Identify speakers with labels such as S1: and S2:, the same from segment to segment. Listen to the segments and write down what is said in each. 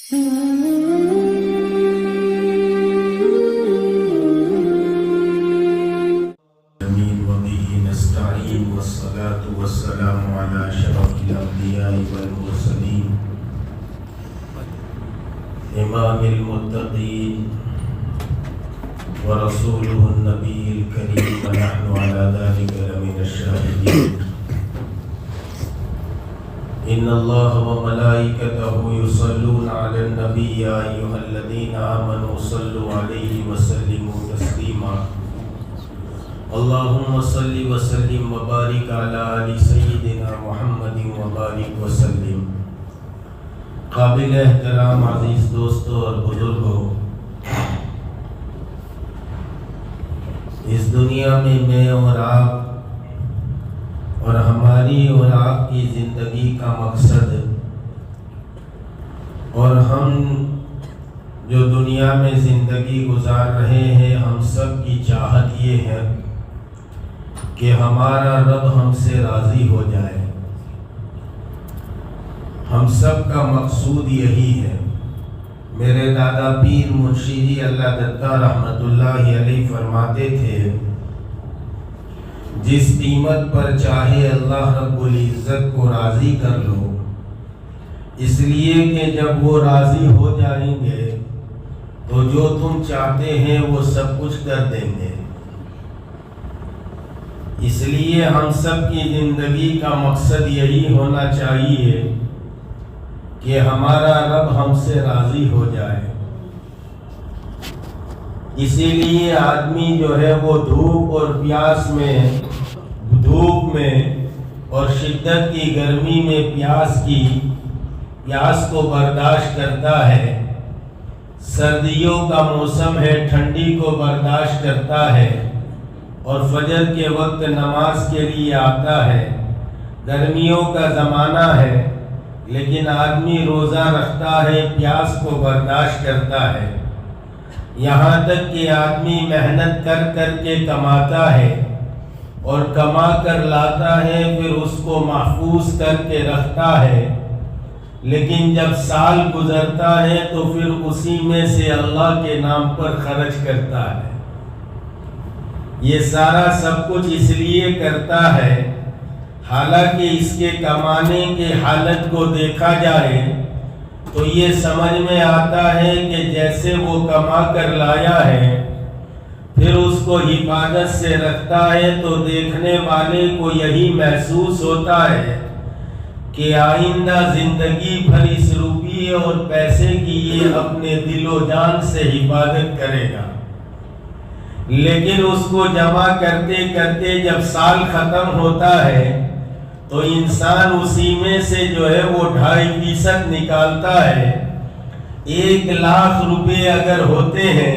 S1: والصلاة والسلام على أشرف الأنبياء والمرسلين إمام المتقين ورسوله النبي الكريم ونحن على ذلك لمن الشاهدين إن الله وملائكته يصلون على النبي يا أيها الذين آمنوا صلوا عليه وسلموا تسليما اللهم صل وسلم وبارك على آل سيدنا محمد وبارك وسلم. قابل احترام عزیز دوستوں اور بزرگوں، اس دنیا میں میں اور آپ اور ہماری اور آپ کی زندگی کا مقصد اور ہم جو دنیا میں زندگی گزار رہے ہیں، ہم سب کی چاہت یہ ہے کہ ہمارا رب ہم سے راضی ہو جائے. ہم سب کا مقصود یہی ہے. میرے دادا پیر منشی اللہ دتا رحمت اللہ علیہ فرماتے تھے، جس قیمت پر چاہے اللہ رب العزت کو راضی کر لو، اس لیے کہ جب وہ راضی ہو جائیں گے تو جو تم چاہتے ہیں وہ سب کچھ کر دیں گے. اس لیے ہم سب کی زندگی کا مقصد یہی ہونا چاہیے کہ ہمارا رب ہم سے راضی ہو جائے. اسی لیے آدمی جو ہے وہ دھوپ اور پیاس میں، دھوپ میں اور شدت کی گرمی میں پیاس کو برداشت کرتا ہے. سردیوں کا موسم ہے، ٹھنڈی کو برداشت کرتا ہے اور فجر کے وقت نماز کے لیے آتا ہے. گرمیوں کا زمانہ ہے لیکن آدمی روزہ رکھتا ہے، پیاس کو برداشت کرتا ہے. یہاں تک کہ آدمی محنت کر کر کے کماتا ہے اور کما کر لاتا ہے، پھر اس کو محفوظ کر کے رکھتا ہے. لیکن جب سال گزرتا ہے تو پھر اسی میں سے اللہ کے نام پر خرچ کرتا ہے. یہ سارا سب کچھ اس لیے کرتا ہے، حالانکہ اس کے کمانے کے حالت کو دیکھا جائے تو یہ سمجھ میں آتا ہے کہ جیسے وہ کما کر لایا ہے پھر اس کو حفاظت سے رکھتا ہے، تو دیکھنے والے کو یہی محسوس ہوتا ہے کہ آئندہ زندگی بھر اس روپیے اور پیسے کی یہ اپنے دل و جان سے حفاظت کرے گا. لیکن اس کو جمع کرتے کرتے جب سال ختم ہوتا ہے تو انسان اسی میں سے جو ہے وہ 2.5% نکالتا ہے. 1,00,000 روپے اگر ہوتے ہیں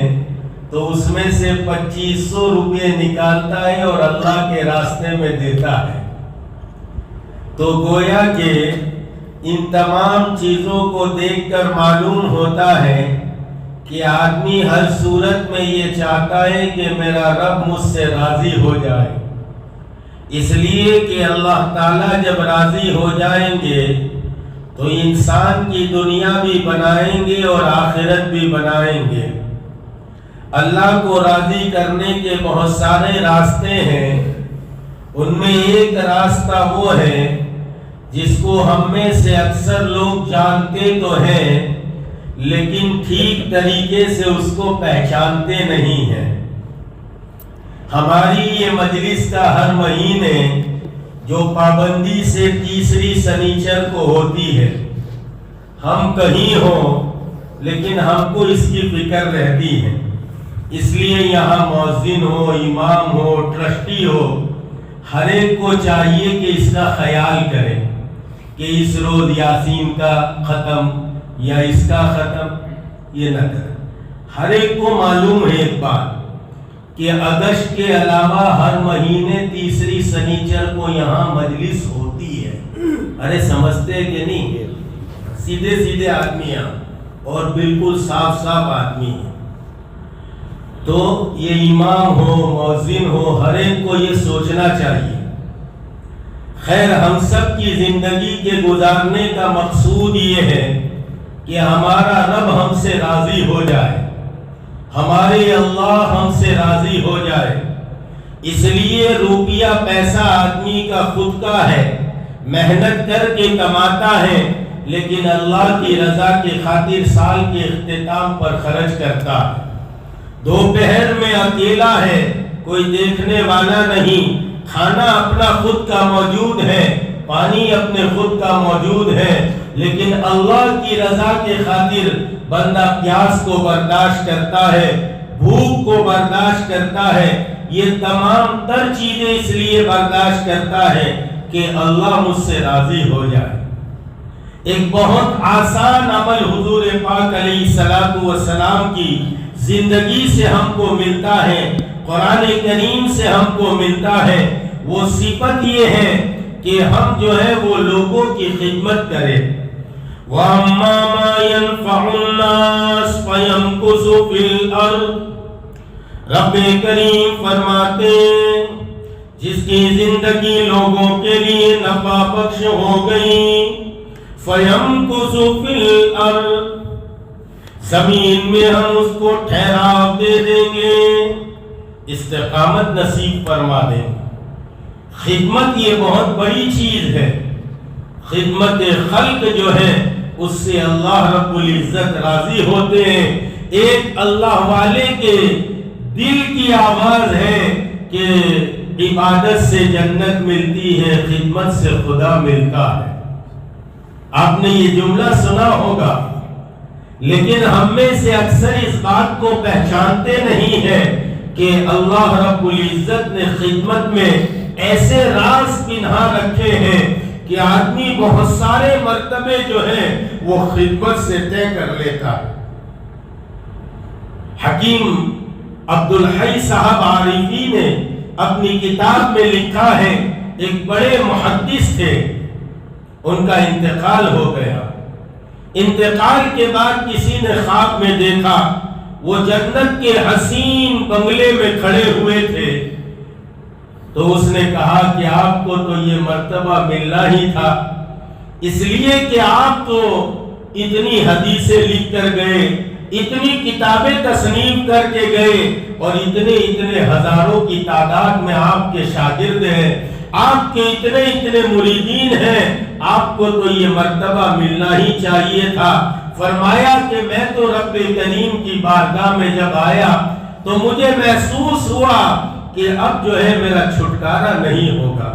S1: تو اس میں سے 2,500 روپے نکالتا ہے اور اللہ کے راستے میں دیتا ہے. تو گویا کہ ان تمام چیزوں کو دیکھ کر معلوم ہوتا ہے کہ آدمی ہر صورت میں یہ چاہتا ہے کہ میرا رب مجھ سے راضی ہو جائے. اس لیے کہ اللہ تعالیٰ جب راضی ہو جائیں گے تو انسان کی دنیا بھی بنائیں گے اور آخرت بھی بنائیں گے. اللہ کو راضی کرنے کے بہت سارے راستے ہیں. ان میں ایک راستہ وہ ہے جس کو ہم میں سے اکثر لوگ جانتے تو ہیں لیکن ٹھیک طریقے سے اس کو پہچانتے نہیں ہیں. ہماری یہ مجلس کا ہر مہینے جو پابندی سے تیسری سنیچر کو ہوتی ہے، ہم کہیں ہوں لیکن ہم کو اس کی فکر رہتی ہے. اس لیے یہاں مؤذن ہو، امام ہو، ٹرسٹی ہو، ہر ایک کو چاہیے کہ اس کا خیال کرے کہ اس روز یاسین کا ختم یا اس کا ختم یہ نہ کرے. ہر ایک کو معلوم ہے ایک بات کہ اگست کے علاوہ ہر مہینے تیسری سنیچر کو یہاں مجلس ہوتی ہے. ارے سمجھتے کہ نہیں؟ سیدھے سیدھے آدمی ہیں اور بالکل صاف صاف آدمی ہیں. تو یہ امام ہو، مؤذن ہو، ہر ایک کو یہ سوچنا چاہیے. خیر، ہم سب کی زندگی کے گزارنے کا مقصود یہ ہے کہ کہ ہمارا رب ہم سے راضی ہو جائے، ہمارے اللہ ہم سے راضی ہو جائے۔ اس لیے روپیہ پیسہ آدمی کا خود کا ہے، محنت کر کے کماتا ہے، لیکن اللہ کی رضا کی خاطر سال کے اختتام پر خرچ کرتا ہے۔ دوپہر میں اکیلا ہے، کوئی دیکھنے والا نہیں، کھانا اپنا خود کا موجود ہے، پانی اپنے خود کا موجود ہے، لیکن اللہ کی رضا کے خاطر بندہ پیاس کو برداشت کرتا ہے، بھوک کو برداشت کرتا ہے، یہ تمام تر چیزیں اس لیے برداشت کرتا ہے کہ اللہ مجھ سے راضی ہو جائے۔ ایک بہت آسان عمل حضور پاک علیہ الصلوۃ والسلام کی زندگی سے ہم کو ملتا ہے، قرآن کریم سے ہم کو ملتا ہے۔ وہ صفت یہ ہے کہ ہم جو ہے وہ لوگوں کی خدمت کریں۔ وَأَمَّا مَا يَنْفَعُ النَّاسَ فَيَمْكُثُ فِي الْأَرْضِ، رب کریم فرماتے ہیں جس کی زندگی لوگوں کے لیے نفع بخش ہو گئی، فَيَمْكُثُ فِي الْأَرْضِ، زمین میں ہم اس کو ٹھہراؤ دے دیں گے، استقامت نصیب فرما دیں۔ خدمت یہ بہت بڑی چیز ہے، خدمت خلق جو ہے اس سے اللہ رب العزت راضی ہوتے ہیں۔ ایک اللہ والے کے دل کی آواز ہے کہ عبادت سے جنت ملتی ہے، خدمت سے خدا ملتا ہے۔ آپ نے یہ جملہ سنا ہوگا، لیکن ہم میں سے اکثر اس بات کو پہچانتے نہیں ہیں کہ اللہ رب العزت نے خدمت میں ایسے راز پنہا رکھے ہیں کہ آدمی بہت سارے مرتبے جو ہیں وہ خدمت سے طے کر لیتا ہے۔ حکیم عبدالحی صاحب عارفی نے اپنی کتاب میں لکھا ہے، ایک بڑے محدث تھے، ان کا انتقال ہو گیا۔ انتقال کے بعد کسی نے خواب میں دیکھا وہ جنت کے حسین بنگلے میں کھڑے ہوئے تھے، تو اس نے کہا کہ آپ کو تو یہ مرتبہ ملنا ہی تھا، اس لیے کہ آپ تو اتنی حدیثیں لکھ کر گئے، اتنی کتابیں تصنیف کر کے گئے، اور اتنے ہزاروں کی تعداد میں آپ کے شاگرد ہیں، آپ کے اتنے مریدین ہیں، آپ کو تو یہ مرتبہ ملنا ہی چاہیے تھا۔ فرمایا کہ میں تو رب کریم کی بارگاہ میں جب آیا تو مجھے محسوس ہوا کہ اب جو ہے میرا چھٹکارا نہیں ہوگا۔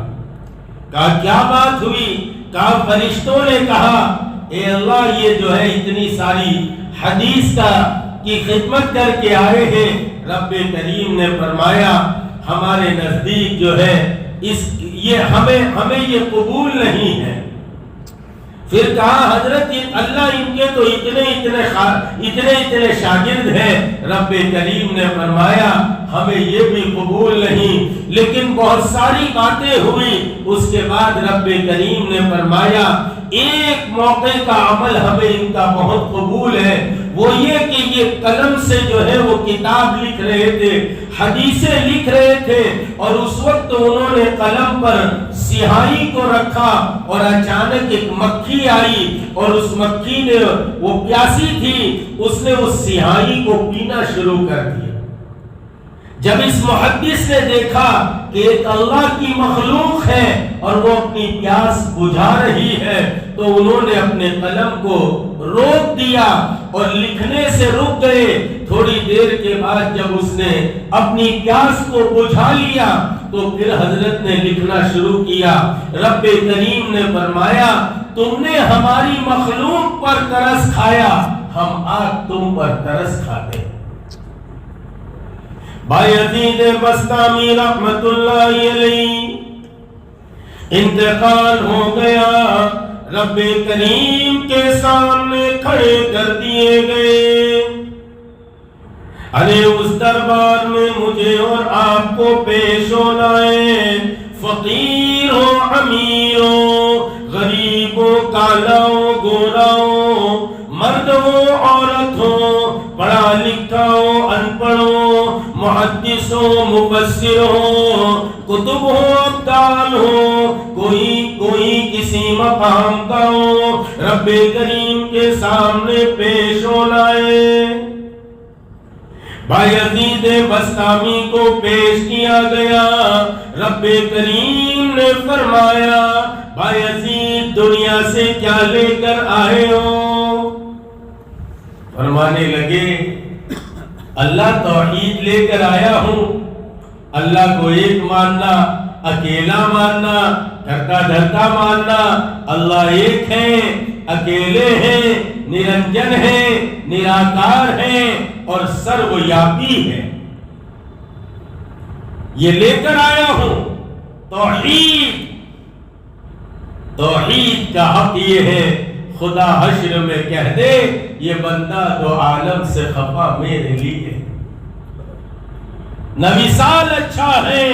S1: کہا کیا بات ہوئی؟ کہا فرشتوں نے کہا اے اللہ یہ جو ہے اتنی ساری حدیث کی خدمت کر کے آئے ہیں، رب کریم نے فرمایا ہمارے نزدیک جو ہے یہ ہمیں یہ قبول نہیں ہے۔ پھر کہا حضرت اللہ ان کے تو اتنے شاگرد ہیں، رب کریم نے فرمایا ہمیں یہ بھی قبول نہیں۔ لیکن بہت ساری باتیں ہوئی، اس کے بعد رب کریم نے فرمایا ایک موقع کا عمل ہمیں ان کا بہت قبول ہے، وہ یہ کہ یہ قلم سے جو ہے وہ کتاب لکھ رہے تھے، حدیثیں لکھ رہے تھے، اور اس وقت انہوں نے قلم پر سیاہی کو رکھا اور اچانک ایک مکھی آئی، اور اس مکھی نے وہ پیاسی تھی، اس نے اس سیاہی کو پینا شروع کر دیا۔ جب اس محدث نے دیکھا کہ ایک اللہ کی مخلوق ہے اور وہ اپنی پیاس بجھا رہی ہے، تو انہوں نے اپنے قلم کو روک دیا اور لکھنے سے رک گئے۔ تھوڑی دیر کے بعد جب اس نے اپنی پیاس کو بجھا لیا تو پھر حضرت نے لکھنا شروع کیا۔ رب کریم نے فرمایا تم نے ہماری مخلوق پر ترس کھایا، ہم آج تم پر ترس کھاتے۔ بایزید بسطامی رحمت اللہ علیہ انتقال ہو گیا، رب کریم کے سامنے کھڑے کر دیے گئے۔ ارے اس دربار میں مجھے اور آپ کو پیش ہونا ہے، فقیر ہو امیر ہو، غریب ہو کالا ہو گورا ہو، مرد ہو عورت ہو، پڑھا لکھا ہو ان پڑھ ہو، محدث ہو مفسر ہو، کتب ہو ابدال ہو، کوئی کوئی کسی مقام کا ہو رب کریم کے سامنے پیش ہونا ہے۔ بایزید بسطامی کو پیش کیا گیا، رب کریم نے فرمایا بایزید دنیا سے کیا لے کر آئے ہو؟ فرمانے لگے اللہ توحید لے کر آیا ہوں، اللہ کو ایک ماننا، اکیلا ماننا، دھرتا دھرتا ماننا، اللہ ایک ہے، اکیلے ہیں، نرنجن ہے، نراکار ہے اور سرویاپی ہے، یہ لے کر آیا ہوں توحید۔ توحید کا حق یہ ہے خدا حشر میں کہہ دے یہ بندہ دو عالم سے خفا میرے لیے، نہ وصال اچھا ہے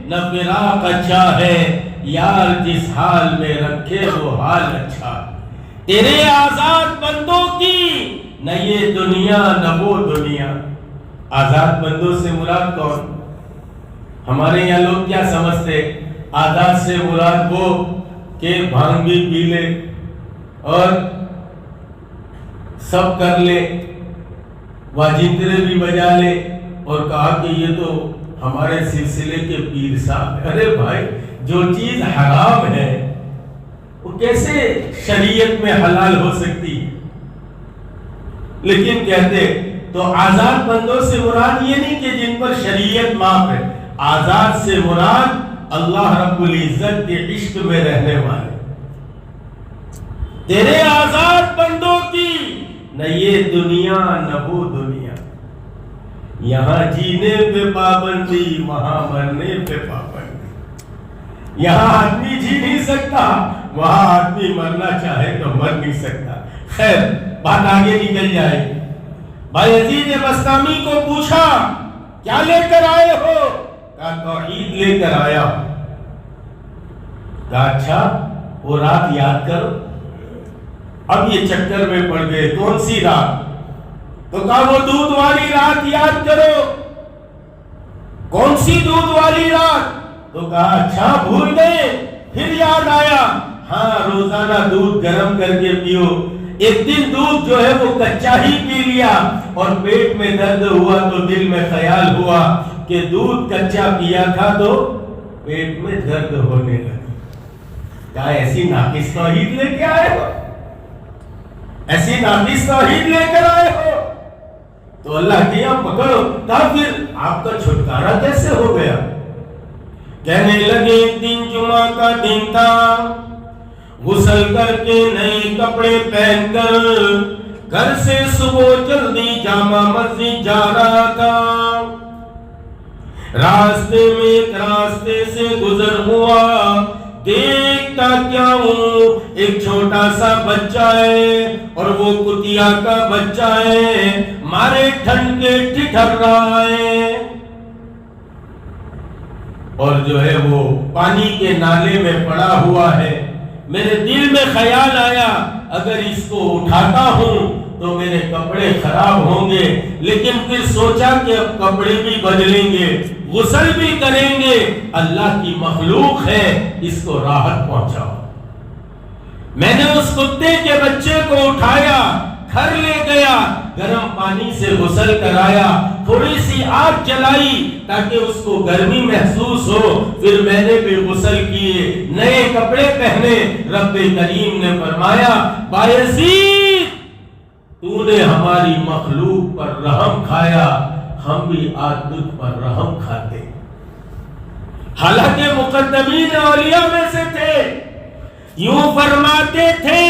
S1: نہ فراق اچھا ہے، یار جس حال میں رکھے وہ حال اچھا، تیرے آزاد بندوں کی نہ یہ دنیا نہ وہ دنیا۔ آزاد بندوں سے مراد کون؟ ہمارے یہاں لوگ کیا سمجھتے؟ آزاد سے مراد وہ کہ بھانگ بھی پی لے اور سب کر لے، واجندرے بھی بجا لے، اور کہا کہ یہ تو ہمارے سلسلے کے پیر صاحب۔ ارے بھائی، جو چیز حرام ہے وہ کیسے شریعت میں حلال ہو سکتی؟ لیکن کہتے تو آزاد بندوں سے مراد یہ نہیں کہ جن پر شریعت معاف ہے، آزاد سے مراد اللہ رب العزت کے عشق میں رہنے والے، تیرے آزاد بندوں کی نہ یہ دنیا نہ وہ دنیا، یہاں جینے پہ پابندی وہاں مرنے پہ پابندی، یہاں آدمی جی نہیں سکتا وہاں آدمی مرنا چاہے تو مر نہیں سکتا۔ خیر بات آگے نکل جائے۔ بایزید بسطامی کو پوچھا کیا لے کر آئے ہو؟ کہا توحید لے کر آیا ہوں۔ کہا اچھا وہ رات یاد کرو۔ اب یہ چکر میں پڑ گئے کون سی رات؟ تو کہا وہ دودھ والی رات یاد کرو۔ کون سی دودھ والی رات؟ تو کہا اچھا بھول گئے؟ پھر یاد آیا، ہاں روزانہ دودھ گرم کر کے پیو۔ ایک دن دودھ جو ہے وہ کچا ہی پی لیا اور پیٹ میں درد ہوا تو دل میں خیال ہوا کہ دودھ کچا پیا تھا تو پیٹ میں درد ہونے لگا۔ کہا ایسی ناقص توحید لے کے آئے ہو؟ ایسی ناقص توحید لے کر آئے ہو؟ تو اللہ کیا پکڑو۔ کہا پھر آپ کا چھٹکارا کیسے ہو گیا؟ کہنے لگے ایک دن جمعہ کا دن تھا، غسل کر کے نئے کپڑے پہن کر گھر سے صبح جلدی جامع مسجد جا رہا تھا۔ راستے میں ایک راستے سے گزر ہوا، دیکھتا کیا ہوں ایک چھوٹا سا بچہ ہے اور وہ کتیا کا بچہ ہے، مارے ٹھنڈ کے ٹھٹھر رہا ہے اور جو ہے وہ پانی کے نالے میں پڑا ہوا ہے۔ میرے دل میں خیال آیا اگر اس کو اٹھاتا ہوں تو میرے کپڑے خراب ہوں گے، لیکن پھر سوچا کہ اب کپڑے بھی بدلیں گے، غسل بھی کریں گے، اللہ کی مخلوق ہے، اس کو راحت پہنچاؤ۔ میں نے اس کتے کے بچے کو اٹھایا، گھر لے گیا، گرم پانی سے غسل کرایا، تھوڑی سی آگ جلائی تاکہ اس کو گرمی محسوس ہو، پھر میں نے بھی غسل کیے، نئے کپڑے پہنے۔ رب کریم نے فرمایا بایزید تو نے ہماری مخلوق پر رحم کھایا، ہم بھی آج تجھ پر رحم کھاتے۔ حالانکہ مقدمین اولیاء میں سے تھے، یوں فرماتے تھے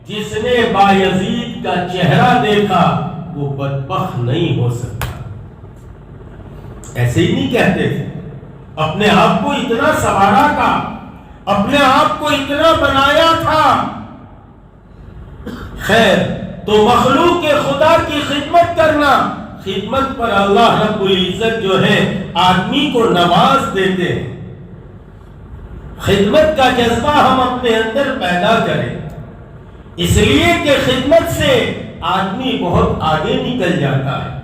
S1: جس نے بایزید کا چہرہ دیکھا وہ بدبخت نہیں ہو سکتا۔ ایسے ہی نہیں کہتے تھے، اپنے آپ کو اتنا سوارا تھا، اپنے آپ کو اتنا بنایا تھا۔ خیر تو مخلوق خدا کی خدمت کرنا، خدمت پر اللہ رب العزت جو ہے آدمی کو نواز دیتے ہیں۔ خدمت کا جذبہ ہم اپنے اندر پیدا کریں، اس لیے کہ خدمت سے آدمی بہت آگے نکل جاتا ہے۔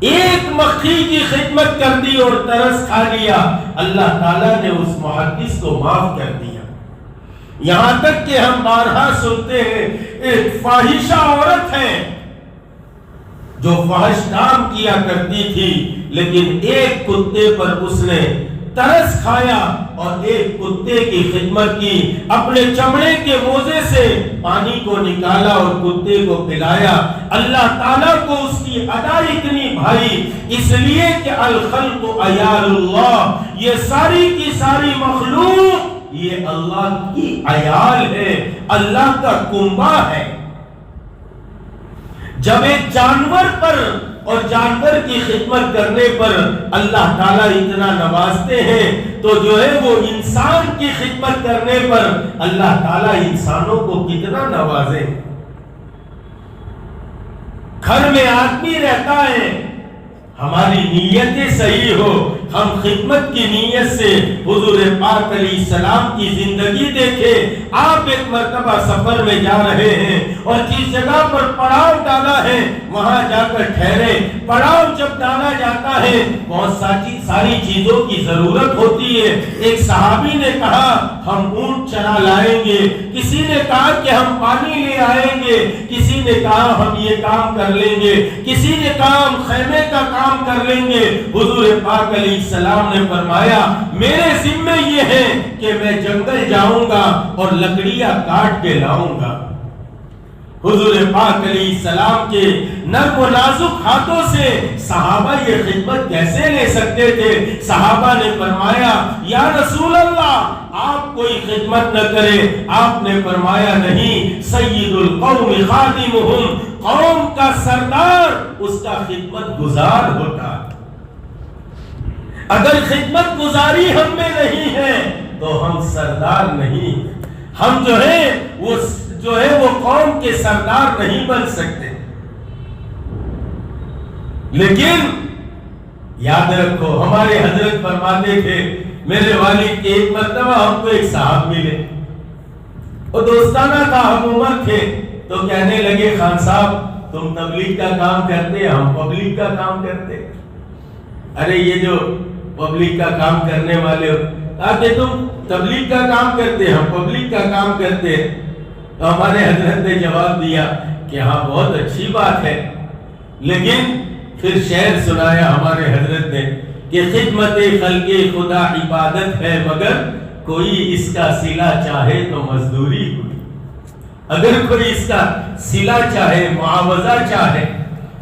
S1: ایک مکھی کی خدمت کر دی اور ترس کھا لیا، اللہ تعالیٰ نے اس محدث کو معاف کر دیا۔ یہاں تک کہ ہم بارہا سنتے ہیں ایک فاحشہ عورت ہے جو فحش کام کیا کرتی تھی، لیکن ایک کتے پر اس نے ترس کھایا اور ایک کتے کی خدمت کی، اپنے چمڑے کے موزے سے پانی کو نکالا اور کتے کو پلایا۔ اللہ تعالیٰ کو اس کی ادا اتنی بھائی، اس لیے کہ الخلق عیال اللہ، یہ ساری کی ساری مخلوق یہ اللہ کی عیال ہے، اللہ کا کنبہ ہے۔ جب ایک جانور پر اور جانور کی خدمت کرنے پر اللہ تعالیٰ اتنا نوازتے ہیں، تو جو ہے وہ انسان کی خدمت کرنے پر اللہ تعالیٰ انسانوں کو کتنا نوازے۔ گھر میں آدمی رہتا ہے، ہماری نیتیں صحیح ہو، ہم خدمت کی نیت سے حضور پاک علیہ السلام کی زندگی دیکھیں۔ آپ ایک مرتبہ سفر میں جا رہے ہیں اور جس جگہ پر پڑاؤ ڈالا ہے وہاں جا کر ٹھہرے۔ پڑاؤ جب ڈالا جاتا ہے بہت ساری چیزوں کی ضرورت ہوتی ہے۔ ایک صحابی نے کہا ہم اونٹ چرا لائیں گے، کسی نے کہا کہ ہم پانی لے آئیں گے، کسی نے کہا ہم یہ کام کر لیں گے، کسی نے کہا ہم خیمے کا کام کر لیں گے۔ حضور پاک علیہ السلام نے فرمایا میرے ذمہ یہ ہے کہ میں جنگل جاؤں گا اور لکڑیاں کاٹ کے لاؤں گا۔ حضور پاک علیہ السلام کے نرم و نازک ہاتھوں سے صحابہ یہ خدمت کیسے لے سکتے تھے؟ صحابہ نے فرمایا یا رسول اللہ آپ کوئی خدمت نہ کریں۔ آپ نے فرمایا نہیں، سید القوم خادمہم، قوم کا سردار اس کا خدمت گزار ہوتا۔ اگر خدمت گزاری ہم میں نہیں ہے تو ہم سردار نہیں، ہم جو ہے وہ قوم کے سردار نہیں بن سکتے۔ لیکن یاد رکھو ہمارے حضرت فرماتے تھے، میرے والد کے ایک مرتبہ ہم کو ایک صاحب ملے، وہ دوستانہ تھا، ہم عمر تھے، تو کہنے لگے خان صاحب تم تبلیغ کا کام کرتے، ہم پبلک کا کام کرتے۔ ارے یہ جو پبلک کا کام کرنے والے ہو، کہ تم تبلیغ کا کام کرتے ہم پبلک کا کام کرتے۔ تو ہمارے حضرت نے جواب دیا کہ ہاں بہت اچھی بات ہے، لیکن پھر شعر سنایا ہمارے حضرت نے کہ خدمت خلق خدا عبادت ہے، مگر کوئی اس کا صلہ چاہے تو مزدوری ہوئی۔ اگر کوئی اس کا صلہ چاہے، معاوضہ چاہے،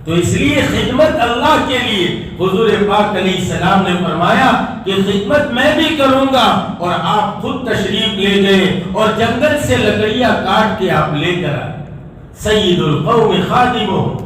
S1: تو اس لیے خدمت اللہ کے لیے حضور پاک علیہ السلام نے فرمایا کہ خدمت میں بھی کروں گا، اور آپ خود تشریف لے گئے اور جنگل سے لکڑیاں کاٹ کے آپ لے کر آئے۔ سید القوم خادمہم،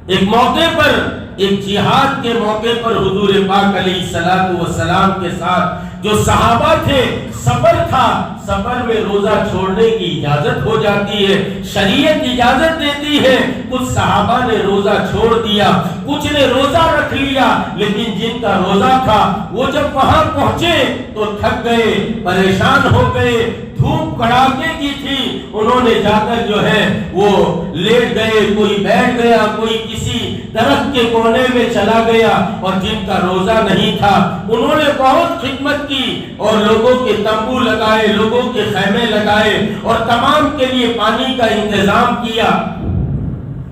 S1: ایک موقع پر، ایک جہاد کے موقع پر حضور پاک علیہ السلام کے ساتھ جو صحابہ تھے، سفر تھا، سفر میں روزہ چھوڑنے کی اجازت ہو جاتی ہے، شریعت اجازت دیتی ہے۔ کچھ صحابہ نے روزہ چھوڑ دیا، کچھ نے روزہ رکھ لیا، لیکن جن کا روزہ تھا وہ جب وہاں پہنچے تو تھک گئے، پریشان ہو گئے، دھوپ کڑاکے کی تھی، انہوں نے جا کر جو ہے وہ لیٹ گئے، کوئی بیٹھ گیا، کوئی کسی درخت کے کونے میں چلا گیا، اور جن کا روزہ نہیں تھا انہوں نے بہت خدمت کی اور لوگوں کے تمبو لگائے، لوگوں کے خیمے لگائے اور تمام کے لیے پانی کا انتظام کیا۔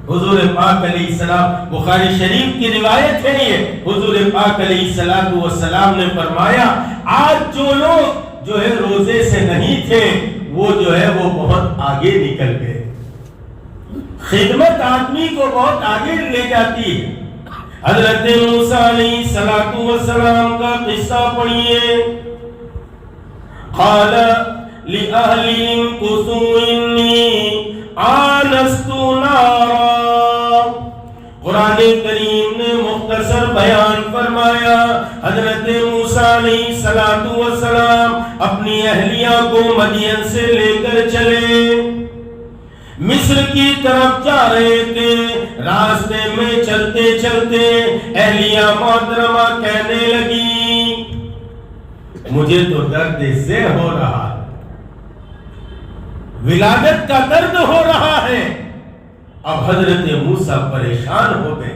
S1: حضور پاک علیہ السلام، بخاری شریف کی روایت ہے یہ، حضور پاک علیہ السلام نے فرمایا آج جو لوگ جو ہے روزے سے نہیں تھے وہ جو ہے وہ بہت آگے نکل گئے۔ خدمت آدمی کو بہت آگے لے جاتی ہے۔ حضرت موسیٰ علیہ السلام کا قصہ پڑھیے۔ قال لأہلہم کثوا انی آنست نارا، قرآن کریم نے مختصر بیان فرمایا، حضرت موسیٰ علیہ السلام اپنی اہلیہ کو مدین سے لے کر چلے، مصر کی طرف جا رہے تھے۔ راستے میں چلتے چلتے اہلیہ محترمہ کہنے لگی مجھے تو درد اس سے ہو رہا ہے، ولادت کا درد ہو رہا ہے۔ اب حضرت موسیٰ پریشان ہو گئے،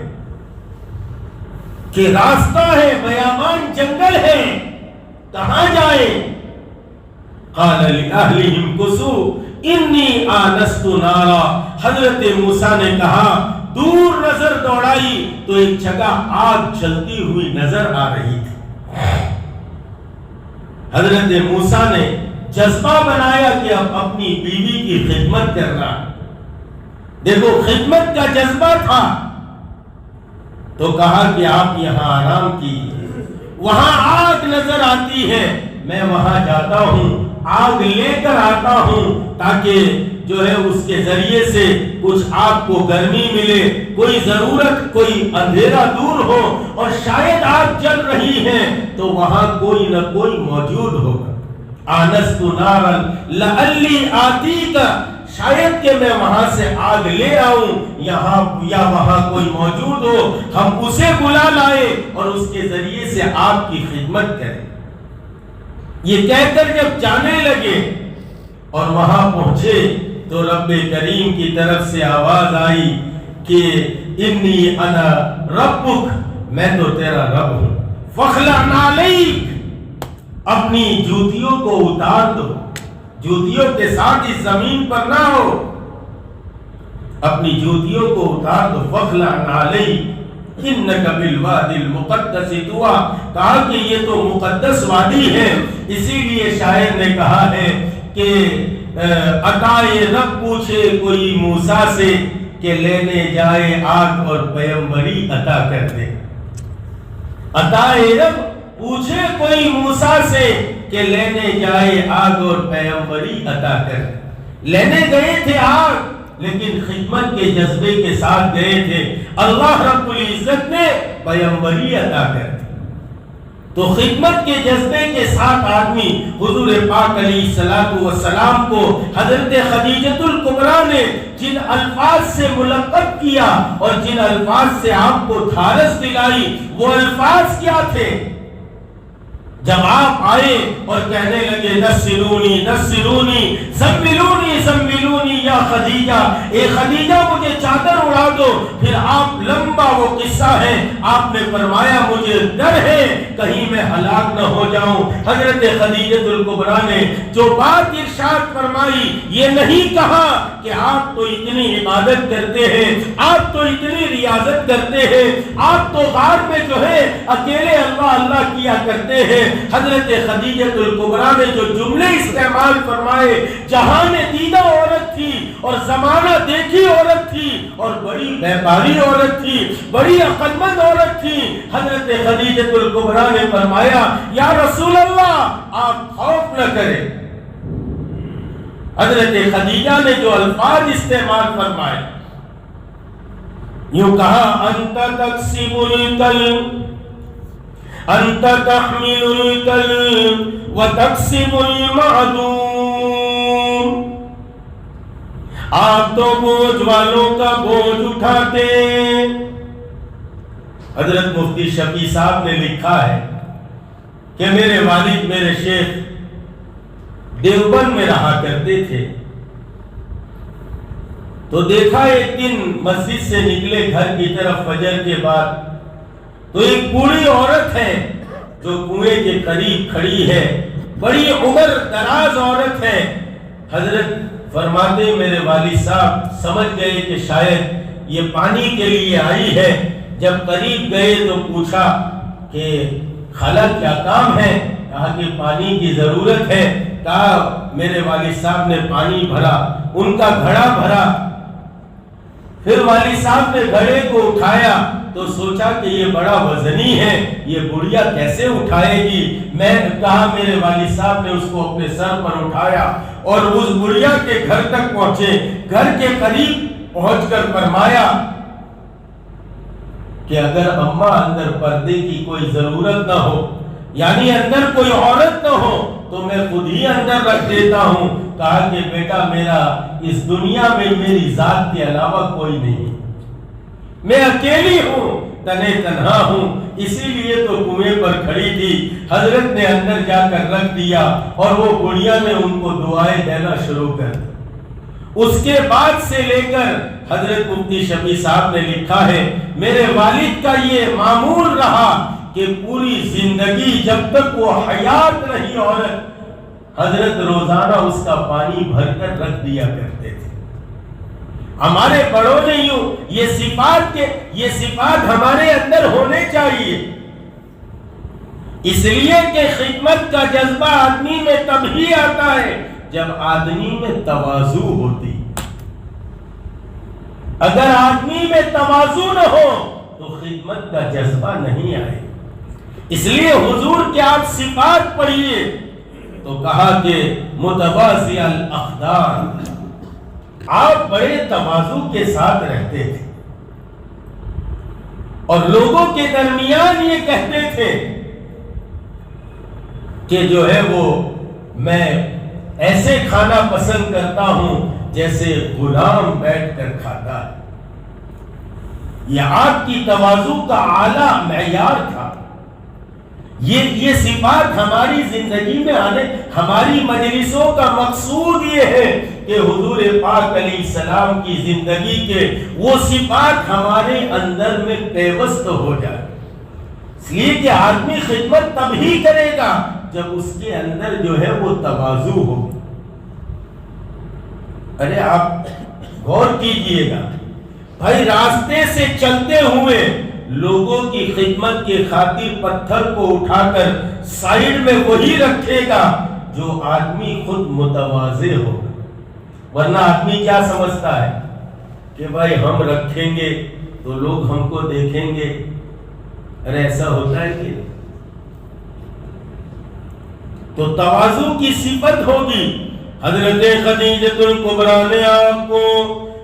S1: کہ راستہ ہے، بیابان جنگل ہے، کہاں جائے؟ قال لأهلهم كثوا انی آنست نارا، حضرت موسیٰ نے کہا، دور نظر دوڑائی تو ایک جگہ آگ جلتی ہوئی نظر آ رہی تھی۔ حضرت موسیٰ نے جذبہ بنایا کہ اب اپنی بیوی کی خدمت کرنا، دیکھو خدمت کا جذبہ تھا، تو کہا کہ آپ یہاں آرام کیجیے، وہاں آگ نظر آتی ہے، میں وہاں جاتا ہوں، آگ لے کر آتا ہوں، تاکہ جو ہے اس کے ذریعے سے کچھ آپ کو گرمی ملے، کوئی ضرورت، کوئی اندھیرا دور ہو، اور شاید آگ جل رہی ہے تو وہاں کوئی نہ کوئی موجود ہوگا۔ آنست نارا لعلی آتیک، شاید کہ میں وہاں سے آگ لے آؤں، یہاں یا وہاں کوئی موجود ہو، ہم اسے بلا لائے اور اس کے ذریعے سے آپ کی خدمت کریں۔ یہ کہہ کر جب جانے لگے اور وہاں پہنچے تو رب کریم کی طرف سے آواز آئی کہ انی انا ربک، میں تو تیرا رب ہوں، فخلع نعلیک، اپنی جوتیوں کو اتار دو، جوتیوں کے ساتھ اس زمین پر نہ ہو، اپنی جوتیوں کو اتار دو، فخلع نعلیک انک بالوادی المقدس طویٰ، کہا کہ یہ تو مقدس وادی ہے، اسی لیے شاعر نے کہا ہے کہ عطائے رب پوچھے کوئی موسیٰ سے کہ لینے جائے آگ اور پیمبری عطا کر دے۔ عطائے رب پوچھے کوئی موسیٰ سے کہ لینے جائے آگ اور پیمبری عطا کر دے۔ لینے گئے تھے آگ، لیکن خدمت کے جذبے کے ساتھ گئے تھے، اللہ رب العزت نے پیمبری عطا کر دی۔ تو خدمت کے جذبے کے ساتھ آدمی حضور پاک علیہ الصلوۃ والسلام کو حضرت خدیجۃ الکبریٰ نے جن الفاظ سے ملقب کیا اور جن الفاظ سے آپ کو دھارس دلائی، وہ الفاظ کیا تھے؟ جب آپ آئے اور کہنے لگے نصرونی نصرونی زملونی زملونی یا خدیجہ، اے خدیجہ مجھے چادر اڑا دو، پھر آپ لمبا وہ قصہ ہے، آپ نے فرمایا مجھے ڈر ہے کہیں میں ہلاک نہ ہو جاؤں۔ حضرت خدیجۃ الکبریٰ نے جو بات ارشاد فرمائی، یہ نہیں کہا کہ آپ تو اتنی عبادت کرتے ہیں، آپ تو اتنی ریاضت کرتے ہیں، آپ تو غار میں جو ہے اکیلے اللہ اللہ کیا کرتے ہیں۔ حضرت خدیجۃ الکبریٰ نے جو جملے استعمال فرمائے، جہان دیدہ عورت تھی اور زمانہ دیکھی عورت تھی اور بڑی بیپاری عورت تھی، بڑی عقل مند عورت تھی، حضرت خدیجۃ الکبریٰ نے فرمایا یا رسول اللہ آپ خوف نہ کریں۔ حضرت خدیجہ نے جو الفاظ استعمال فرمائے، یوں کہا انت تکسب الکل انت تحمل الکل وتکسب المعدوم، آپ تو بوجھ والوں کا بوجھ اٹھاتے۔ حضرت مفتی شفیع صاحب نے لکھا ہے کہ میرے والد میرے شیخ دیوبند میں رہا کرتے تھے، تو دیکھا ایک دن مسجد سے نکلے گھر کی طرف فجر کے بعد، تو ایک بوڑھی عورت ہے جو کنویں کے قریب کھڑی ہے، بڑی عمر دراز عورت ہے۔ حضرت فرماتے میرے والد صاحب سمجھ گئے کہ شاید یہ پانی کے لیے آئی ہے، جب قریب گئے تو پوچھا کہ خالہ کیا کام ہے؟ کہا کہ پانی کی ضرورت ہے۔ کہا میرے والد صاحب نے پانی بھرا، ان کا گھڑا بھرا، پھر والد صاحب نے گھڑے کو اٹھایا تو سوچا کہ یہ بڑا وزنی ہے، یہ بڑھیا کیسے اٹھائے گی؟ میں کہا میرے والد صاحب نے اس کو اپنے سر پر اٹھایا اور اس بڑھیا کے گھر تک پہنچے، گھر کے قریب پہنچ کر فرمایا کہ اگر اماں اندر پردے کی کوئی ضرورت نہ ہو، یعنی اندر کوئی عورت نہ ہو، تو میں خود ہی اندر رکھ دیتا ہوں۔ کہا کہ بیٹا میرا اس دنیا میں میری ذات کے علاوہ کوئی نہیں، میں اکیلی ہوں، تنے تنہا ہوں، اسی لیے تو کنویں پر کھڑی تھی۔ حضرت نے اندر جا کر رکھ دیا اور وہ بڑھیا نے ان کو دعائیں دینا شروع کر دی۔ اس کے بعد سے لے کر حضرت مفتی شفیع صاحب نے لکھا ہے میرے والد کا یہ معمول رہا کہ پوری زندگی جب تک وہ حیات رہی عورت حضرت روزانہ اس کا پانی بھر کر رکھ دیا کرتے تھے. ہمارے بڑوں نے یہ صفات ہمارے اندر ہونے چاہیے. اس لیے کہ خدمت کا جذبہ آدمی میں تب ہی آتا ہے جب آدمی میں تواضع ہوتی. اگر آدمی میں تواضع نہ ہو تو خدمت کا جذبہ نہیں آئے. اس لیے حضور کے آپ صفات پڑھیے تو کہا کہ متواضع الاخدار، آپ بڑے تواضع کے ساتھ رہتے تھے اور لوگوں کے درمیان یہ کہتے تھے کہ جو ہے وہ میں ایسے کھانا پسند کرتا ہوں جیسے غلام بیٹھ کر کھاتا ہے. یہ آپ کی تواضع کا اعلیٰ معیار تھا. یہ صفات ہماری زندگی میں آنے، ہماری مجلسوں کا مقصود یہ ہے کہ حضور پاک علیہ السلام کی زندگی کے وہ صفات ہمارے اندر میں پیوست ہو جائے. اس لیے کہ آدمی خدمت تب ہی کرے گا جب اس کے اندر جو ہے وہ تواضع ہو. ارے آپ غور کیجئے گا بھائی، راستے سے چلتے ہوئے لوگوں کی خدمت کے خاطر پتھر کو اٹھا کر سائیڈ میں وہی رکھے گا جو آدمی خود متواضع ہو. ورنہ آدمی کیا سمجھتا ہے کہ بھائی ہم رکھیں گے تو لوگ ہم کو دیکھیں گے. ارے ایسا ہوتا ہے کہ تو تواضع کی صفت ہوگی. حضرت خدیجہ الکبریٰ نے آپ کو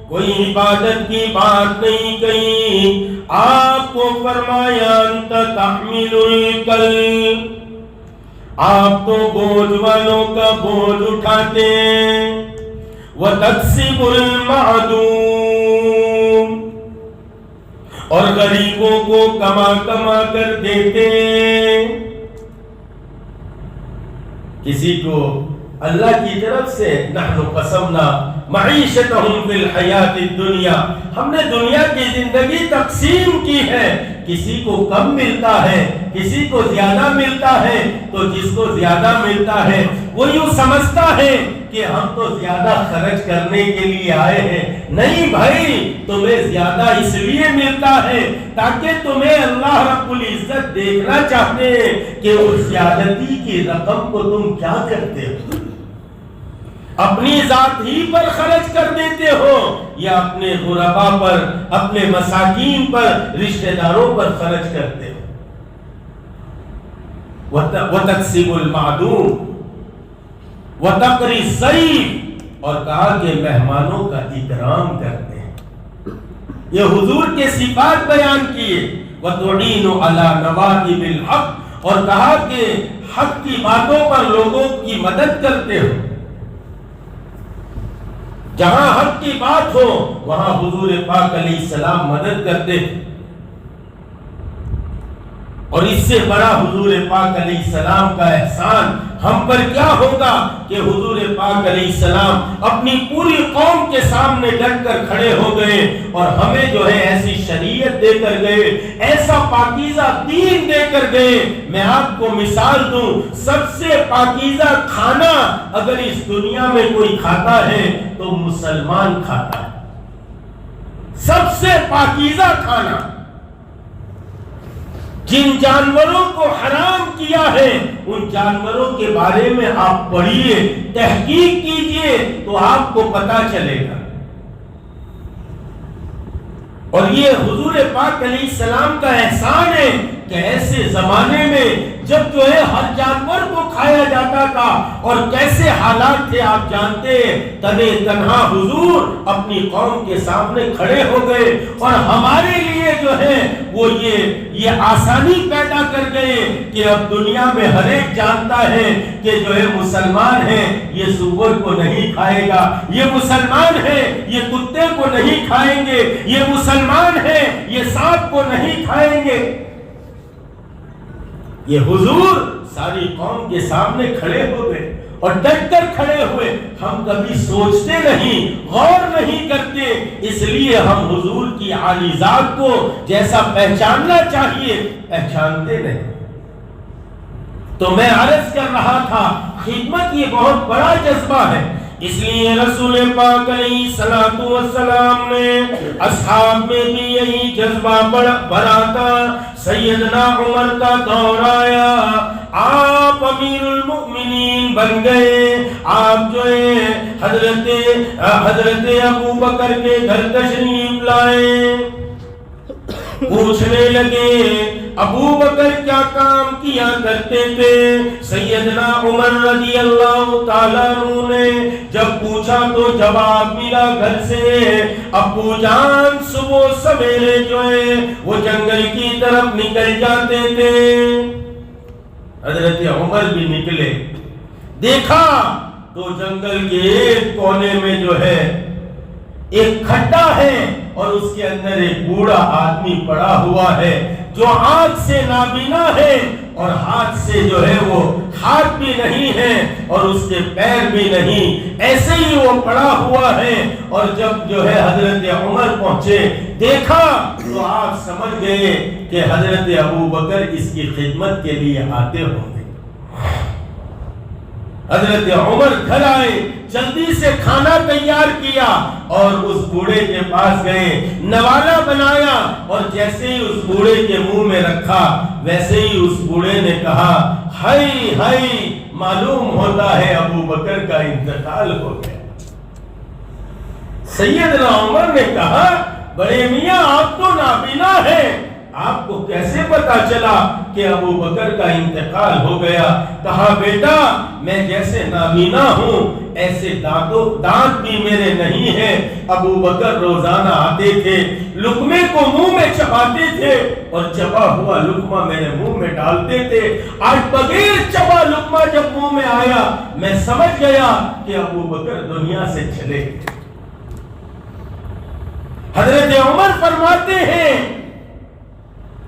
S1: کوئی عبادت کی بات نہیں کہی، آپ کو فرمایا انت تحمل الکل، آپ تو بوجھ والوں کا بوجھ اٹھاتے وتکسب المعدوم، اور غریبوں کو کما کما کر دیتے. کسی کو اللہ کی طرف سے نحن قسمنا معیشتہم فی الحیات الدنیا، ہم نے دنیا کی زندگی تقسیم کی ہے. کسی کو کم ملتا ہے، کسی کو زیادہ ملتا ہے. تو جس کو زیادہ ملتا ہے وہ یوں سمجھتا ہے کہ ہم تو زیادہ خرچ کرنے کے لیے آئے ہیں. نہیں بھائی، تمہیں زیادہ اس لیے ملتا ہے تاکہ تمہیں اللہ رب العزت دیکھنا چاہتے ہیں کہ اس زیادتی کی رقم کو تم کیا کرتے ہو. اپنی ذات ہی پر خرچ کر دیتے ہو یا اپنے غربا پر، اپنے مساکین پر، رشتہ داروں پر خرچ کرتے ہو. وَتَقْسِبُ الْمَعْدُومِ وَتَقْرِي الضَّيْفَ، اور کہا کہ مہمانوں کا اکرام کرتے ہیں. یہ حضور کے صفات بیان کیے. وَتُعِينُ عَلَى نَوَائِبِ الْحَقِّ، اور کہا کہ حق کی باتوں پر لوگوں کی مدد کرتے ہو. جہاں حق کی بات ہو وہاں حضور پاک علیہ السلام مدد کرتے ہیں. اور اس سے بڑا حضور پاک علیہ السلام کا احسان ہم پر کیا ہوگا کہ حضور پاک علیہ السلام اپنی پوری قوم کے سامنے ڈٹ کر کھڑے ہو گئے اور ہمیں جو ہے ایسی شریعت دے کر گئے، ایسا پاکیزہ دین دے کر گئے. میں آپ کو مثال دوں، سب سے پاکیزہ کھانا اگر اس دنیا میں کوئی کھاتا ہے تو مسلمان کھاتا ہے. سب سے پاکیزہ کھانا. جن جانوروں کو حرام کیا ہے ان جانوروں کے بارے میں آپ پڑھیے، تحقیق کیجئے تو آپ کو پتا چلے گا. اور یہ حضور پاک علیہ السلام کا احسان ہے کہ ایسے زمانے میں جب جو ہے ہر جانور کو کھایا جاتا تھا اور کیسے حالات تھے آپ جانتے ہیں، تنے تنہا حضور اپنی قوم کے سامنے کھڑے ہو گئے اور ہمارے لیے جو ہے وہ یہ آسانی پیدا کر گئے کہ اب دنیا میں ہر ایک جانتا ہے کہ جو ہے مسلمان ہے یہ سور کو نہیں کھائے گا، یہ مسلمان ہے یہ کتے کو نہیں کھائیں گے، یہ مسلمان ہے یہ سانپ کو نہیں کھائیں گے. یہ حضور ساری قوم کے سامنے کھڑے ہو گئے اور ڈٹ کر کھڑے ہوئے، ہم کبھی سوچتے نہیں، غور نہیں کرتے، اس لیے ہم حضور کی عالی ذات کو جیسا پہچاننا چاہیے پہچانتے نہیں۔ تو میں عرض کر رہا تھا خدمت یہ بہت بڑا جذبہ ہے، اس لیے رسول پاک علیہ الصلوۃ والسلام نے اصحاب میں بھی یہی جذبہ بڑھا تھا۔ سیدنا عمر کا دور آیا، آپ امیر المؤمنین بن گئے، آپ جو ہے حضرت ابو بکر کے گھر تشریف لائے، پوچھنے لگے ابو بکر کیا کام کیا کرتے تھے؟ سیدنا عمر رضی اللہ تعالیٰ عنہ نے جب پوچھا تو جواب ملا گھر سے، ابو جان صبح سویرے جو ہے وہ جنگل کی طرف نکل جاتے تھے۔ حضرت عمر بھی نکلے، دیکھا تو جنگل کے ایک کونے میں جو ہے ایک کھڈا ہے اور اس کے اندر ایک بوڑھا آدمی پڑا ہوا ہے جو آنکھ سے نابینا ہے اور ہاتھ سے جو ہے وہ ہاتھ بھی نہیں ہے اور اس کے پیر بھی نہیں، ایسے ہی وہ پڑا ہوا ہے۔ اور جب جو ہے حضرت عمر پہنچے دیکھا تو آپ سمجھ گئے کہ حضرت ابو بکر اس کی خدمت کے لیے آتے ہوں گے۔ حضرت عمر گھر آئے، جلدی سے کھانا تیار کیا اور اس بوڑھے کے پاس گئے، نوالا بنایا اور جیسے ہی اس بوڑھے کے منہ میں رکھا ویسے ہی اس بوڑھے نے کہا ہائی ہائی، معلوم ہوتا ہے ابو بکر کا انتقال ہو گیا۔ سیدنا عمر نے کہا بڑے میاں آپ تو نابینا ہیں، آپ کو کیسے پتا چلا کہ ابو بکر کا انتقال ہو گیا؟ کہا بیٹا میں جیسے نابینا ہوں ایسے دانت بھی میرے نہیں ہیں۔ ابو بکر روزانہ آتے تھے، لقمے کو منہ میں چباتے تھے اور چبا ہوا لقمہ میرے منہ میں ڈالتے تھے۔ آج بغیر چبا لقمہ جب منہ میں آیا میں سمجھ گیا کہ ابو بکر دنیا سے چلے گئے۔ حضرت عمر فرماتے ہیں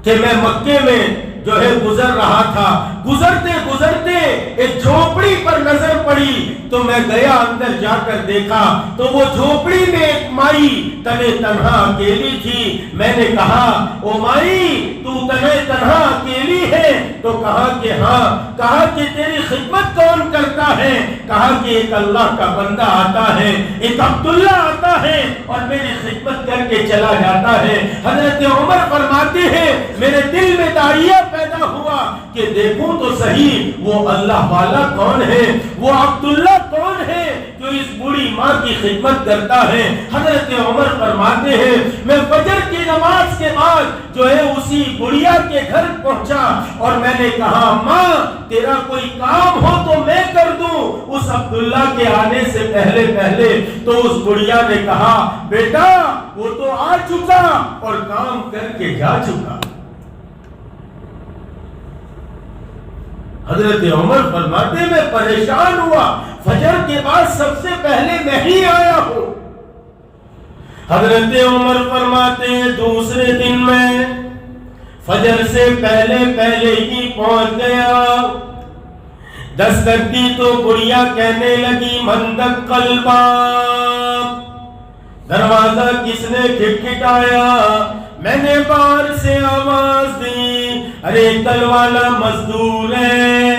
S1: کہ میں مکے میں جو ہے گزر رہا تھا، گزرتے گزرتے ایک جھوپڑی پر نظر پڑی تو میں گیا، اندر جا کر دیکھا تو وہ جھوپڑی میں ایک مائی تنے تنہا اکیلی تھی۔ میں نے کہا او مائی تو تنے تنہا اکیلی ہے؟ تو کہا کہ ہاں۔ کہا کہ تیری خدمت کون کرتا ہے؟ کہا کہ ایک اللہ کا بندہ آتا ہے، ایک عبداللہ آتا ہے اور میری خدمت کر کے چلا جاتا ہے۔ حضرت عمر فرماتے ہیں میرے دل میں داعیہ پیدا ہوا کہ دیکھوں تو صحیح وہ اللہ والا کون ہے، وہ عبداللہ کون ہے جو اس بوڑھی ماں کی خدمت کرتا ہے۔ حضرت عمر فرماتے ہیں میں فجر کی نماز کے بعد جو ہے اسی بڑھیا کے گھر پہنچا اور میں نے کہا ماں تیرا کوئی کام ہو تو میں کر دوں اس عبداللہ کے آنے سے پہلے۔ تو اس بڑھیا نے کہا بیٹا وہ تو آ چکا اور کام کر کے جا چکا۔ حضرت عمر فرماتے میں پریشان ہوا، فجر کے بعد سب سے پہلے میں ہی آیا ہوں۔ حضرت عمر فرماتے دوسرے دن میں فجر سے پہلے ہی پہنچ گیا۔ دستک دی تو بڑھیا کہنے لگی مندک قلبا، دروازہ کس نے کھٹکھٹایا؟ میں نے باہر سے آواز دی ارے کل والا مزدور ہے۔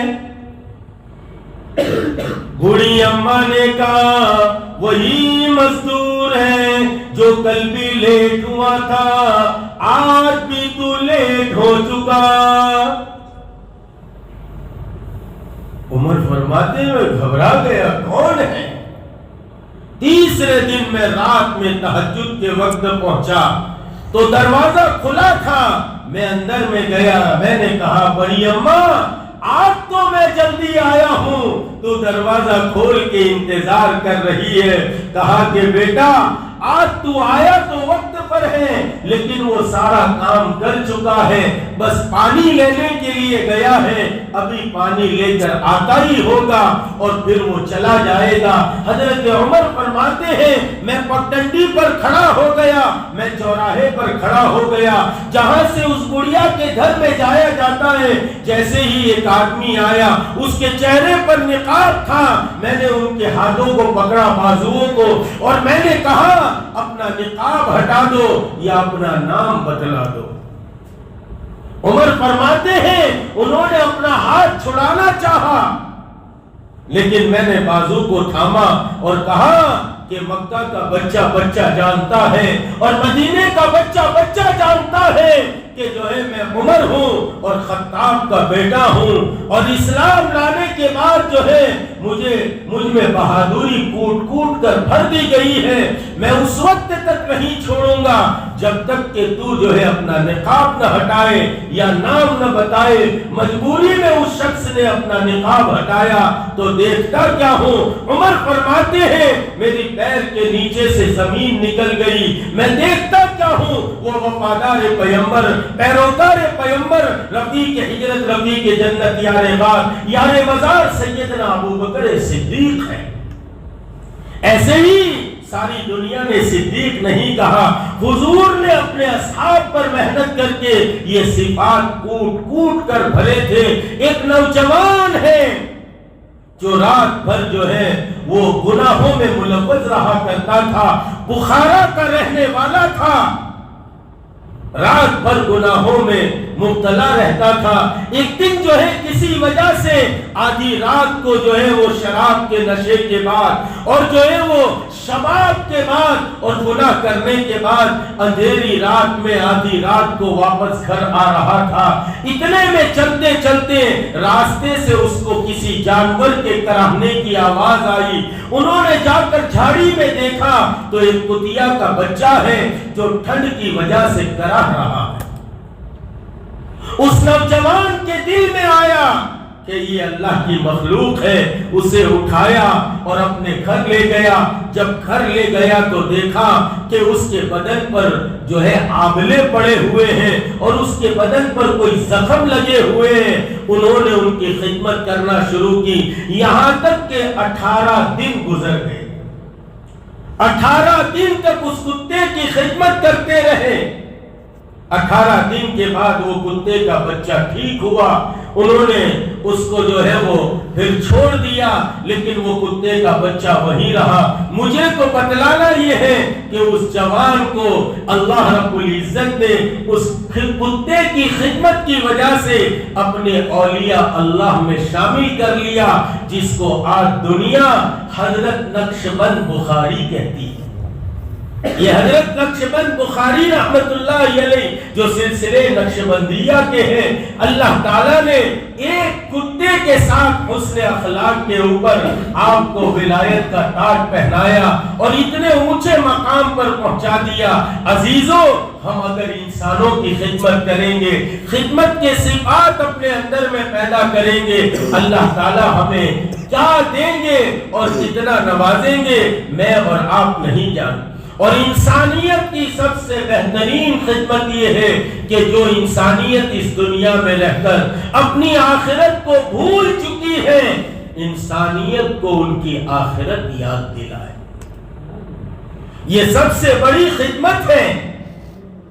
S1: بوڑھی اماں نے کہا وہی مزدور ہے جو کل بھی لیٹ ہوا تھا، آج بھی تو لیٹ ہو چکا۔ عمر فرماتے ہوئے گھبرا گیا کون ہے؟ تیسرے دن میں رات میں تہجد کے وقت پہنچا تو دروازہ کھلا تھا، میں اندر میں گیا، میں نے کہا بڑی اماں آج تو میں جلدی آیا ہوں، تو دروازہ کھول کے انتظار کر رہی ہے۔ کہا کہ بیٹا آج تو آیا تو وقت پر ہے، لیکن وہ سارا کام کر چکا ہے، بس پانی لینے کے لیے گیا ہے، ابھی پانی لے کر آتا ہی ہوگا اور پھر وہ چلا جائے گا۔ حضرت عمر فرماتے ہیں میں پگڈنڈی پر کھڑا ہو گیا، میں چوراہے پر کھڑا ہو گیا جہاں سے اس گڑیا کے گھر میں جایا جاتا ہے۔ جیسے ہی ایک آدمی آیا، اس کے چہرے پر نقاب تھا، میں نے ان کے ہاتھوں کو پکڑا، بازوؤں کو، اور میں نے کہا اپنا نقاب ہٹا دو یا اپنا نام بتلا دو۔ عمر فرماتے ہیں انہوں نے اپنا ہاتھ چھڑانا چاہا، لیکن میں نے بازو کو تھاما اور کہا کہ مکہ کا بچہ بچہ جانتا ہے اور مدینے کا بچہ بچہ جانتا ہے کہ جو ہے میں عمر ہوں اور خطاب کا بیٹا ہوں، اور اسلام لانے کے بعد جو ہے مجھ میں بہادری کوٹ کوٹ کر بھر دی گئی ہے۔ میں اس وقت تک نہیں چھوڑوں گا جب تک کہ تو جو ہے اپنا نقاب نہ ہٹائے یا نام نہ بتائے۔ مجبوری میں اس شخص نے اپنا نقاب ہٹایا تو دیکھتا کیا ہوں، عمر فرماتے ہیں میری پیر کے نیچے سے زمین نکل گئی، میں دیکھتا کیا ہوں، وہ وفادار پیغمبر، پیروکار پیغمبر، رفیق ہجرت، رفیق جنت، یار غار، یار مزار سیدنا ابو بکر صدیق ہے۔ ایسے ہی ساری دنیا نے صدیق نہیں کہا، حضور نے اپنے اصحاب پر محنت کر کے یہ صفات کوٹ کوٹ کر بھرے تھے۔ ایک نوجوان ہے جو رات بھر جو ہے وہ گناہوں میں ملوث رہا کرتا تھا، بخارا کا رہنے والا تھا، رات بھر گناہوں میں مبتلا رہتا تھا۔ ایک دن جو ہے کسی وجہ سے آدھی رات کو جو ہے وہ شراب کے نشے کے بعد اور جو ہے وہ شباب کے بعد اور گناہ کرنے کے بعد اندھیری رات میں آدھی رات کو واپس گھر آ رہا تھا۔ اتنے میں چلتے چلتے راستے سے اس کو کسی جانور کے کراہنے کی آواز آئی۔ انہوں نے جا کر جھاڑی میں دیکھا تو ایک کتیا کا بچہ ہے جو ٹھنڈ کی وجہ سے کراہ رہا ہے۔ اس نوجوان کے دل میں آیا کہ یہ اللہ کی مخلوق ہے، اسے اٹھایا اور اپنے گھر لے گیا۔ جب گھر لے گیا تو دیکھا کہ اس کے بدن پر جو ہے آبلے پڑے ہوئے ہیں اور اس کے بدن پر کوئی زخم لگے ہوئے ہیں۔ انہوں نے ان کی خدمت کرنا شروع کی، یہاں تک کہ 18 دن گزر گئے۔ 18 دن تک اس کتے کی خدمت کرتے رہے۔ 18 دن کے بعد وہ کتے کا بچہ ٹھیک ہوا، انہوں نے اس کو جو ہے وہ پھر چھوڑ دیا، لیکن وہ کتے کا بچہ وہی رہا۔ مجھے تو بتلانا یہ ہے کہ اس جوان کو اللہ رب العزت نے اس کتے کی خدمت کی وجہ سے اپنے اولیاء اللہ میں شامل کر لیا، جس کو آج دنیا حضرت نقشبند بخاری کہتی ہے۔ یہ حضرت نقشبند بخاری رحمت اللہ علیہ جو سلسلے نقشبندیہ کے ہیں، اللہ تعالیٰ نے ایک کتے کے ساتھ حسن اخلاق کے اوپر آپ کو ولایت کا تاج پہنایا اور اتنے اونچے مقام پر پہنچا دیا۔ عزیزو، ہم اگر انسانوں کی خدمت کریں گے، خدمت کے صفات اپنے اندر میں پیدا کریں گے، اللہ تعالیٰ ہمیں کیا دیں گے اور کتنا نوازیں گے میں اور آپ نہیں جانتے۔ اور انسانیت کی سب سے بہترین خدمت یہ ہے کہ جو انسانیت اس دنیا میں رہ کر اپنی آخرت کو بھول چکی ہے، انسانیت کو ان کی آخرت یاد دلائے۔ یہ سب سے بڑی خدمت ہے،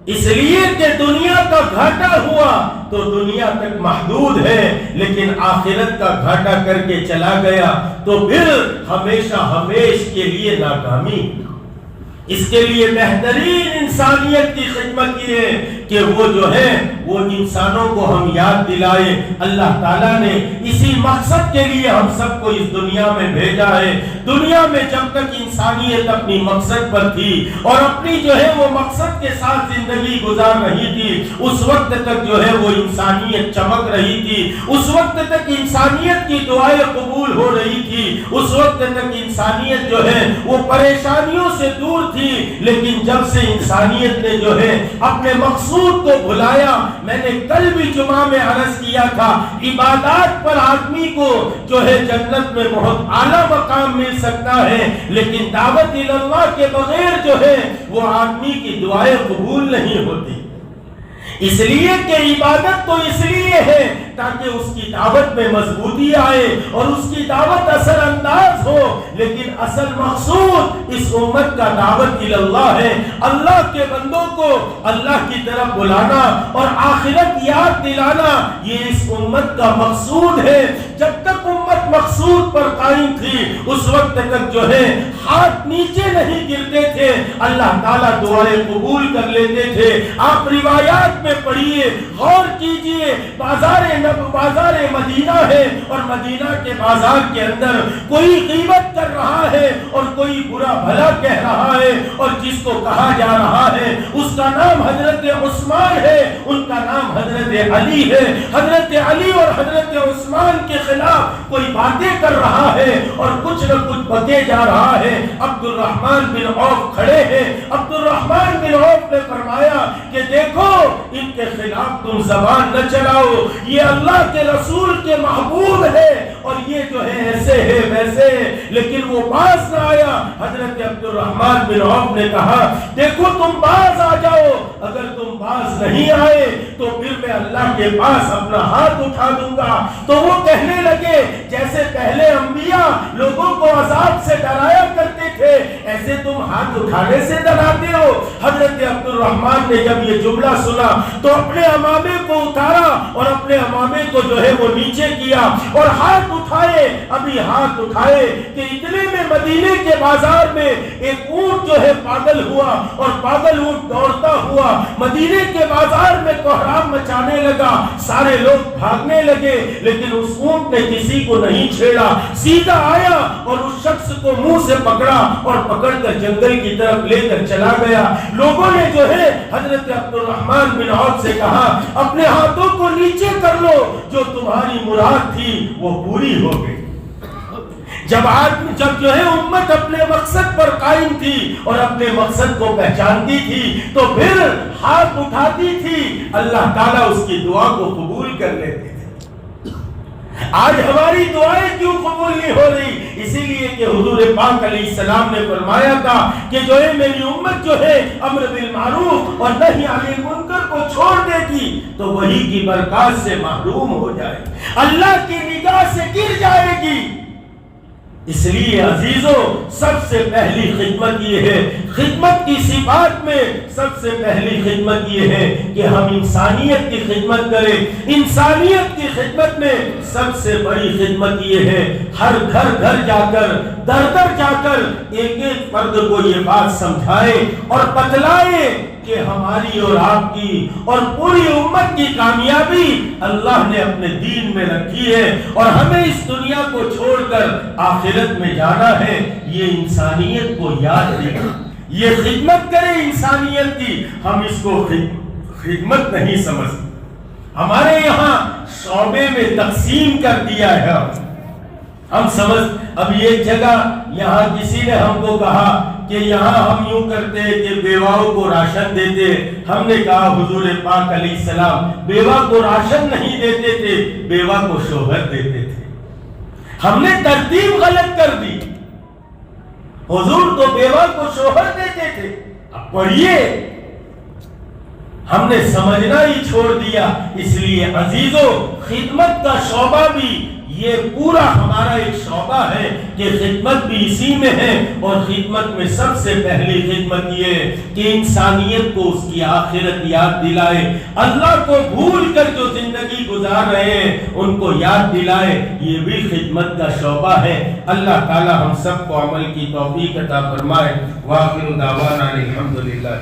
S1: اس لیے کہ دنیا کا گھاٹا ہوا تو دنیا تک محدود ہے، لیکن آخرت کا گھاٹا کر کے چلا گیا تو پھر ہمیشہ ہمیش کے لیے ناکامی۔ اس کے لیے بہترین انسانیت کی خدمت یہ ہے کہ وہ جو ہے وہ انسانوں کو ہم یاد دلائے۔ اللہ تعالیٰ نے اسی مقصد کے لیے ہم سب کو اس دنیا میں بھیجا ہے۔ دنیا میں جب تک انسانیت اپنی مقصد پر تھی اور اپنی جو ہے وہ مقصد کے ساتھ زندگی گزار رہی تھی، اس وقت تک جو ہے وہ انسانیت چمک رہی تھی، اس وقت تک انسانیت کی دعائیں قبول ہو رہی تھی، اس وقت تک انسانیت جو ہے وہ پریشانیوں سے دور تھی، لیکن جب سے انسانیت نے جو ہے اپنے مقصود کو بھلایا، میں نے کل بھی جمعہ میں عرض کیا تھا، عبادات پر آدمی کو جو ہے جنت میں بہت اعلیٰ مقام مل سکتا ہے، لیکن دعوت اللہ کے بغیر جو ہے وہ آدمی کی دعائیں قبول نہیں ہوتی۔ اس لیے کہ عبادت تو اس لیے ہے تاکہ اس کی دعوت میں مضبوطی آئے اور اس کی دعوت اثر انداز ہو، لیکن اصل مقصود اس امت کا دعوت اللہ ہے، اللہ کے بندوں کو اللہ کی طرف بلانا اور آخرت یاد دلانا، یہ اس امت کا مقصود ہے۔ جب تک امت مقصود پر قائم تھی اس وقت تک جو ہے ہاتھ نیچے نہیں گرتے تھے، اللہ تعالیٰ دعائیں قبول کر لیتے تھے۔ آپ روایات میں پڑھیے، غور کیجئے، بازار مدینہ ہے اور مدینہ کے بازار کے اندر کوئی غیبت کر رہا ہے اور کوئی برا بھلا کہہ رہا ہے، اور جس کو کہا جا رہا ہے اس کا نام حضرت عثمان ہے، ان کا نام حضرت علی ہے۔ حضرت علی اور حضرت عثمان کے خلاف کوئی باتیں کر رہا ہے اور کچھ نہ کچھ بکے جا رہا ہے۔ عبد الرحمن بن عوف کھڑے ہیں، عبد الرحمن بن عوف نے فرمایا کہ دیکھو ان کے خلاف تم زبان نہ چلاؤ، یہ اللہ کے رسول کے محبوب ہے اور یہ جو ہے ایسے ہے ویسے ہے، لیکن وہ باز نہ آیا۔ حضرت عبد الرحمن بن عوف نے کہا دیکھو تم باز آ جاؤ، اگر تم باز نہیں آئے تو پھر میں اللہ کے پاس اپنا ہاتھ اٹھا دوں گا۔ تو وہ کہنے لگے جیسے پہلے انبیاء لوگوں کو عذاب سے ڈرایا کرتے تھے، ایسے تم ہاتھ اٹھانے سے ڈراتے ہو۔ حضرت عبد الرحمن نے جب یہ جملہ سنا تو اپنے امامے کو اتارا اور اپنے امامے کو جو ہے وہ نیچے کیا اور ہاتھ اٹھائے، ابھی ہاتھ اٹھائے کہ اتنے میں مدینے کے بازار میں ایک اونٹ جو ہے پاگل ہوا اور پاگل اونٹ دوڑتا ہوا مدینے کے بازار میں کوہرام مچانے لگا، سارے لوگ بھاگنے لگے، لیکن اس اونٹ نے کسی کو نہیں چھیڑا، سیدھا آیا اور اس شخص کو منہ سے پکڑا اور پکڑ کر جنگل کی طرف لے کر چلا گیا۔ لوگوں نے جو ہے حضرت عبد الرحمن بن عوف سے کہا اپنے ہاتھوں کو نیچے کر لو، جو تمہاری مراد تھی وہ پوری ہو گئی۔ جب جو ہے امت اپنے مقصد پر قائم تھی اور اپنے مقصد کو پہچانتی تھی تو پھر ہاتھ اٹھاتی تھی، اللہ تعالیٰ اس کی دعا کو قبول کر لیتے تھے۔ آج ہماری دعائیں کیوں قبول نہیں ہو رہی؟ اسی لیے کہ حضور پاک علیہ السلام نے فرمایا تھا کہ جو ہے میری امت جو ہے امر بالمعروف اور نہی عن المنکر کو چھوڑ دے گی تو وہی کی برکات سے محروم ہو جائے، اللہ کی نگاہ سے گر جائے گی۔ اس لیے عزیزو سب سے پہلی خدمت یہ ہے، خدمت کی صفات میں سب سے پہلی خدمت یہ ہے کہ ہم انسانیت کی خدمت کریں۔ انسانیت کی خدمت میں سب سے بڑی خدمت یہ ہے ہر گھر جا کر در جا کر ایک ایک فرد کو یہ بات سمجھائے اور بتلائے کہ ہماری اور آپ کی اور پوری امت کی کامیابی اللہ نے اپنے دین میں رکھی ہے اور ہمیں اس دنیا کو چھوڑ کر آخرت میں جانا ہے۔ یہ انسانیت کو یاد رکھیں، یہ خدمت کرے انسانیت کی، ہم اس کو خدمت نہیں سمجھتے۔ ہمارے یہاں شعبے میں تقسیم کر دیا ہے، ہم سمجھ اب یہ جگہ یہاں کسی نے ہم کو کہا کہ یہاں ہم یوں کرتے کہ بیواؤں کو راشن دیتے، ہم نے کہا حضور پاک علیہ السلام بیوہ کو راشن نہیں دیتے تھے، بیوہ کو شوہر دیتے تھے۔ ہم نے ترتیب غلط کر دی، حضور تو بیوہ کو شوہر دیتے تھے، اب پڑھیے ہم نے سمجھنا ہی چھوڑ دیا۔ اس لیے عزیزو خدمت کا شعبہ بھی یہ پورا ہمارا ایک شعبہ ہے کہ خدمت بھی اسی میں ہے، اور خدمت میں سب سے پہلی خدمت یہ ہے کہ انسانیت کو اس کی آخرت یاد دلائے، اللہ کو بھول کر جو زندگی گزار رہے ہیں ان کو یاد دلائے، یہ بھی خدمت کا شعبہ ہے۔ اللہ تعالی ہم سب کو عمل کی توفیق عطا فرمائے۔ وآخر دعوانا الحمدللہ۔